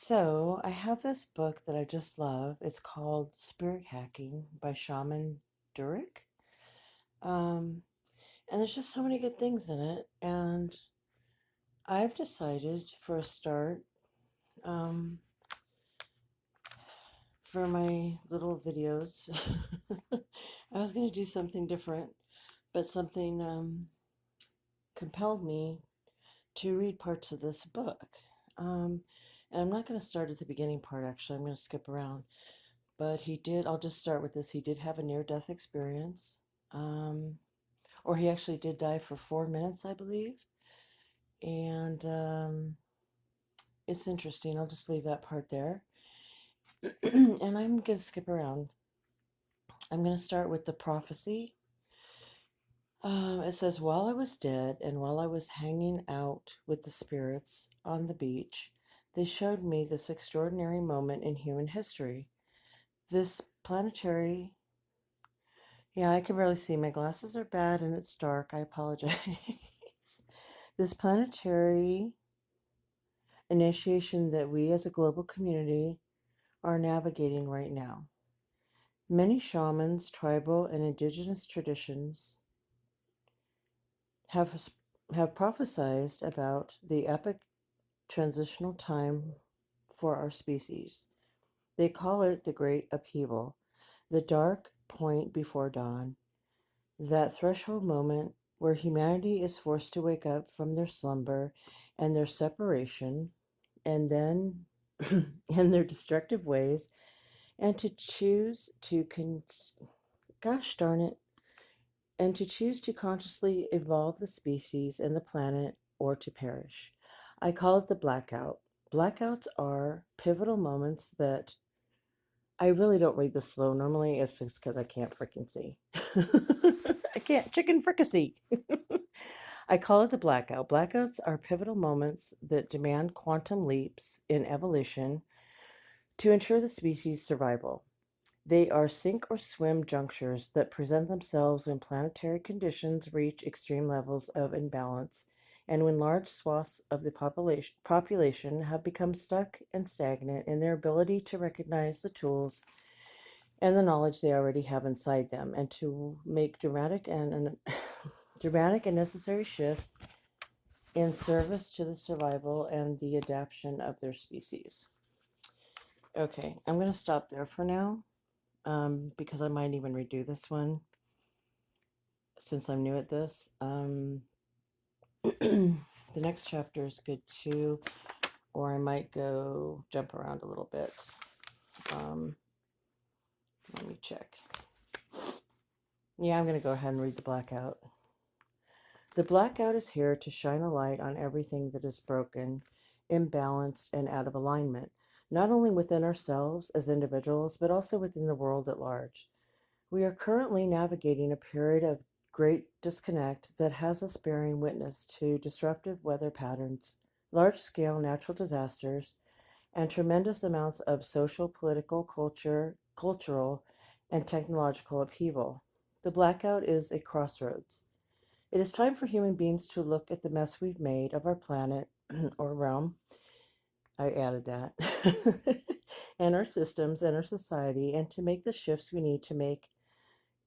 So I have this book that I just love. It's called Spirit Hacking by Shaman Durek. Um, and there's just so many good things in it. And I've decided for a start, um, for my little videos, I was going to do something different, but something compelled me to read parts of this book. Um, and I'm not going to start at the beginning part, actually. I'm going to skip around. But I'll just start with this. He did have a near death experience. Um, or he actually did die for 4 minutes, I believe. And it's interesting. I'll just leave that part there. And I'm going to skip around. I'm going to start with the prophecy. It says, "While I was dead and while I was hanging out with the spirits on the beach, they showed me this extraordinary moment in human history. This planetary Yeah, I can barely see. My glasses are bad and it's dark. I apologize. This planetary initiation that we as a global community are navigating right now. Many shamans, tribal, and indigenous traditions have, have prophesized about the epic transitional time for our species. They call it the Great Upheaval, the dark point before dawn, that threshold moment where humanity is forced to wake up from their slumber and their separation, and then in their destructive ways, and to choose to gosh darn it, and to choose to consciously evolve the species and the planet or to perish. I call it the blackout. Blackouts are pivotal moments that I really don't read this slow normally. It's just because I can't freaking see. I can't chicken fricassee. I call it the blackout. Blackouts are pivotal moments that demand quantum leaps in evolution to ensure the species' survival. They are sink or swim junctures that present themselves when planetary conditions reach extreme levels of imbalance and when large swaths of the population have become stuck and stagnant in their ability to recognize the tools and the knowledge they already have inside them and to make dramatic and necessary shifts in service to the survival and the adaptation of their species. Okay, I'm going to stop there for now because I might even redo this one since I'm new at this. The next chapter is good too, or I might go jump around a little bit. Um, Let me check. Yeah, I'm going to go ahead and read the blackout. The blackout is here to shine a light on everything that is broken, imbalanced, and out of alignment, not only within ourselves as individuals, but also within the world at large. We are currently navigating a period of great disconnect that has us bearing witness to disruptive weather patterns, large scale natural disasters, and tremendous amounts of social, political, cultural, and technological upheaval. The blackout is a crossroads. It is time for human beings to look at the mess we've made of our planet or realm. I added that. And our systems and our society, and to make the shifts we need to make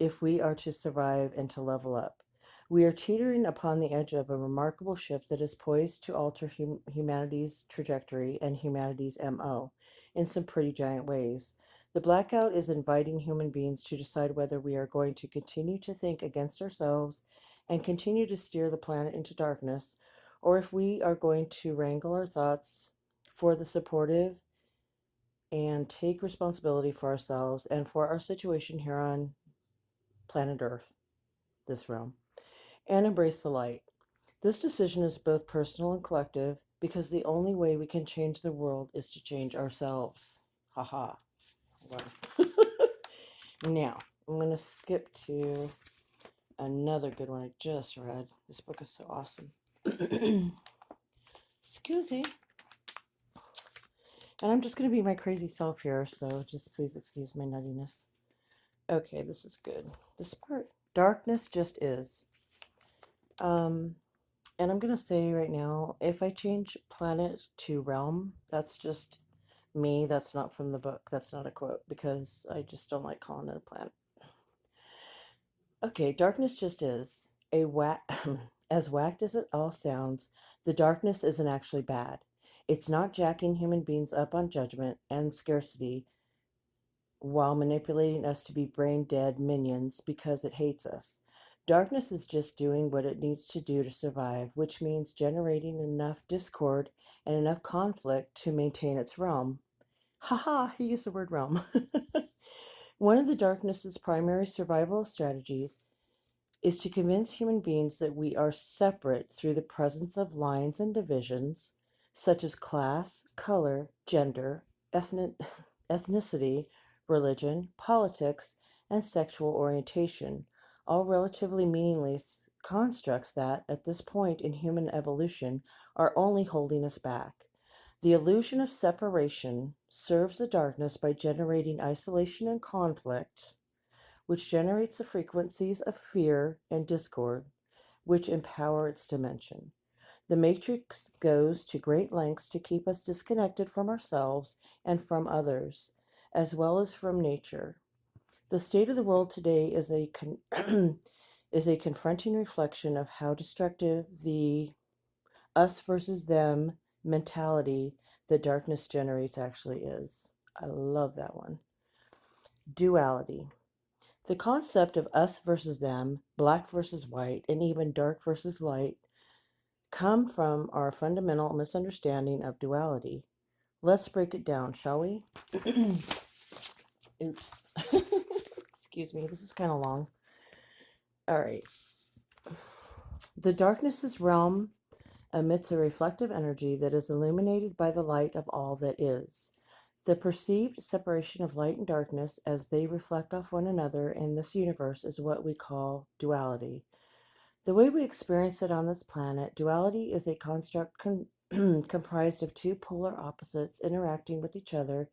if we are to survive and to level up. We are teetering upon the edge of a remarkable shift that is poised to alter humanity's trajectory and humanity's MO in some pretty giant ways. The blackout is inviting human beings to decide whether we are going to continue to think against ourselves and continue to steer the planet into darkness, or if we are going to wrangle our thoughts for the supportive and take responsibility for ourselves and for our situation here on planet Earth, this realm, and embrace the light. This decision is both personal and collective because the only way we can change the world is to change ourselves. Haha. Now, I'm going to skip to another good one I just read. This book is so awesome. Excuse me. And I'm just going to be my crazy self here, so just please excuse my nuttiness. Okay, this is good. This part, darkness just is. And I'm going to say right now, if I change planet to realm, that's just Me, that's not from the book. That's not a quote because I just don't like calling it a planet. Okay, darkness just is. As whacked as it all sounds, the darkness isn't actually bad. It's not jacking human beings up on judgment and scarcity while manipulating us to be brain dead minions because it hates us. Darkness is just doing what it needs to do to survive, which means generating enough discord and enough conflict to maintain its realm. Haha, he used the word realm. One of the darkness's primary survival strategies is to convince human beings that we are separate through the presence of lines and divisions such as class, color, gender, ethnicity, religion, politics, and sexual orientation, all relatively meaningless constructs that, at this point in human evolution, are only holding us back. The illusion of separation serves the darkness by generating isolation and conflict, which generates the frequencies of fear and discord, which empower its dimension. The matrix goes to great lengths to keep us disconnected from ourselves and from others, as well as from nature. The state of the world today is is a confronting reflection of how destructive the us versus them mentality that darkness generates actually is. I love that one. Duality. The concept of us versus them, black versus white, and even dark versus light come from our fundamental misunderstanding of duality. Let's break it down, shall we? Oops. Excuse me, this is kind of long. All right. The darkness's realm emits a reflective energy that is illuminated by the light of all that is. The perceived separation of light and darkness as they reflect off one another in this universe is what we call duality. The way we experience it on this planet, duality is a construct comprised of two polar opposites interacting with each other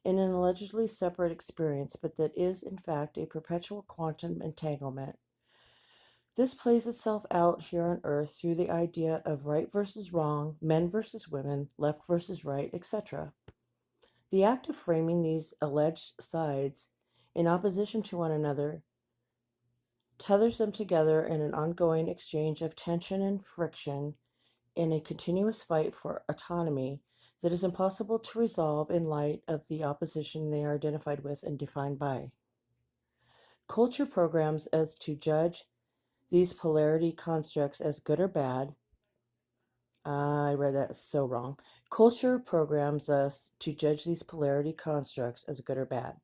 in an allegedly separate experience, but that is, in fact, a perpetual quantum entanglement. This plays itself out here on Earth through the idea of right versus wrong, men versus women, left versus right, etc. The act of framing these alleged sides in opposition to one another tethers them together in an ongoing exchange of tension and friction in a continuous fight for autonomy that is impossible to resolve in light of the opposition they are identified with and defined by. Culture programs as to judge these polarity constructs as good or bad. I read that so wrong. Culture programs us to judge these polarity constructs as good or bad.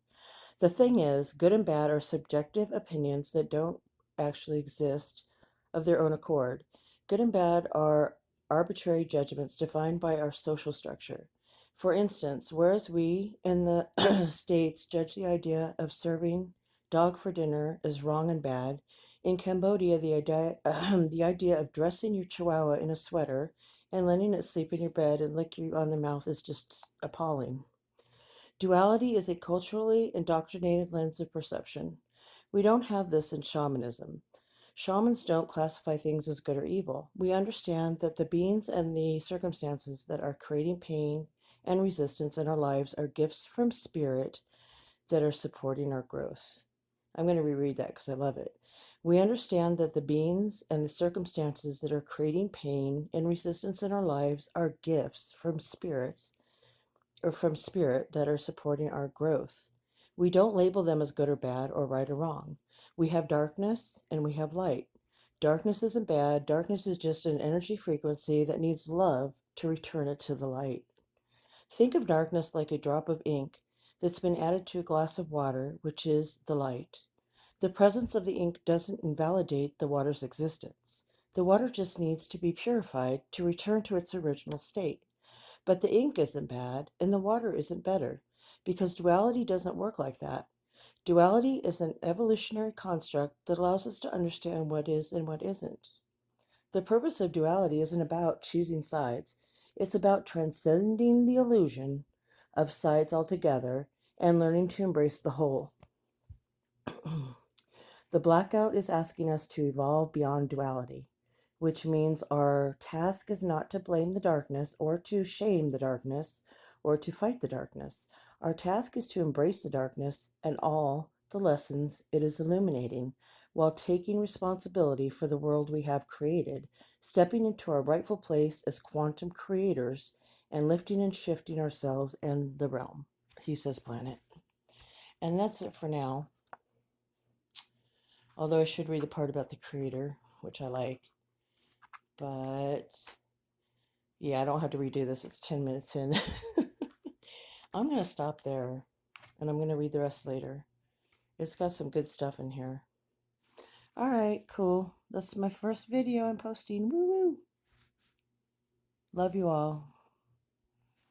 The thing is, good and bad are subjective opinions that don't actually exist of their own accord. Good and bad are arbitrary judgments defined by our social structure. For instance, whereas we in the States judge the idea of serving dog for dinner as wrong and bad, in Cambodia, the idea of dressing your chihuahua in a sweater and letting it sleep in your bed and lick you on the mouth is just appalling. Duality is a culturally indoctrinated lens of perception. We don't have this in shamanism. Shamans don't classify things as good or evil. We understand that the beings and the circumstances that are creating pain and resistance in our lives are gifts from spirit that are supporting our growth. I'm going to reread that because I love it. We understand that the beings and the circumstances that are creating pain and resistance in our lives are gifts from spirits or from spirit that are supporting our growth. We don't label them as good or bad or right or wrong. We have darkness and we have light. Darkness isn't bad. Darkness is just an energy frequency that needs love to return it to the light. Think of darkness like a drop of ink that's been added to a glass of water, which is the light. The presence of the ink doesn't invalidate the water's existence. The water just needs to be purified to return to its original state. But the ink isn't bad and the water isn't better, because duality doesn't work like that. Duality is an evolutionary construct that allows us to understand what is and what isn't. The purpose of duality isn't about choosing sides, it's about transcending the illusion of sides altogether and learning to embrace the whole. The blackout is asking us to evolve beyond duality, which means our task is not to blame the darkness or to shame the darkness or to fight the darkness. Our task is to embrace the darkness and all the lessons it is illuminating, while taking responsibility for the world we have created, stepping into our rightful place as quantum creators, and lifting and shifting ourselves and the realm. He says planet. And that's it for now. Although I should read the part about the creator, which I like. But yeah, I don't have to redo this. It's 10 minutes in. I'm going to stop there and I'm going to read the rest later. It's got some good stuff in here. All right, cool. That's my first video I'm posting. Woo woo. Love you all.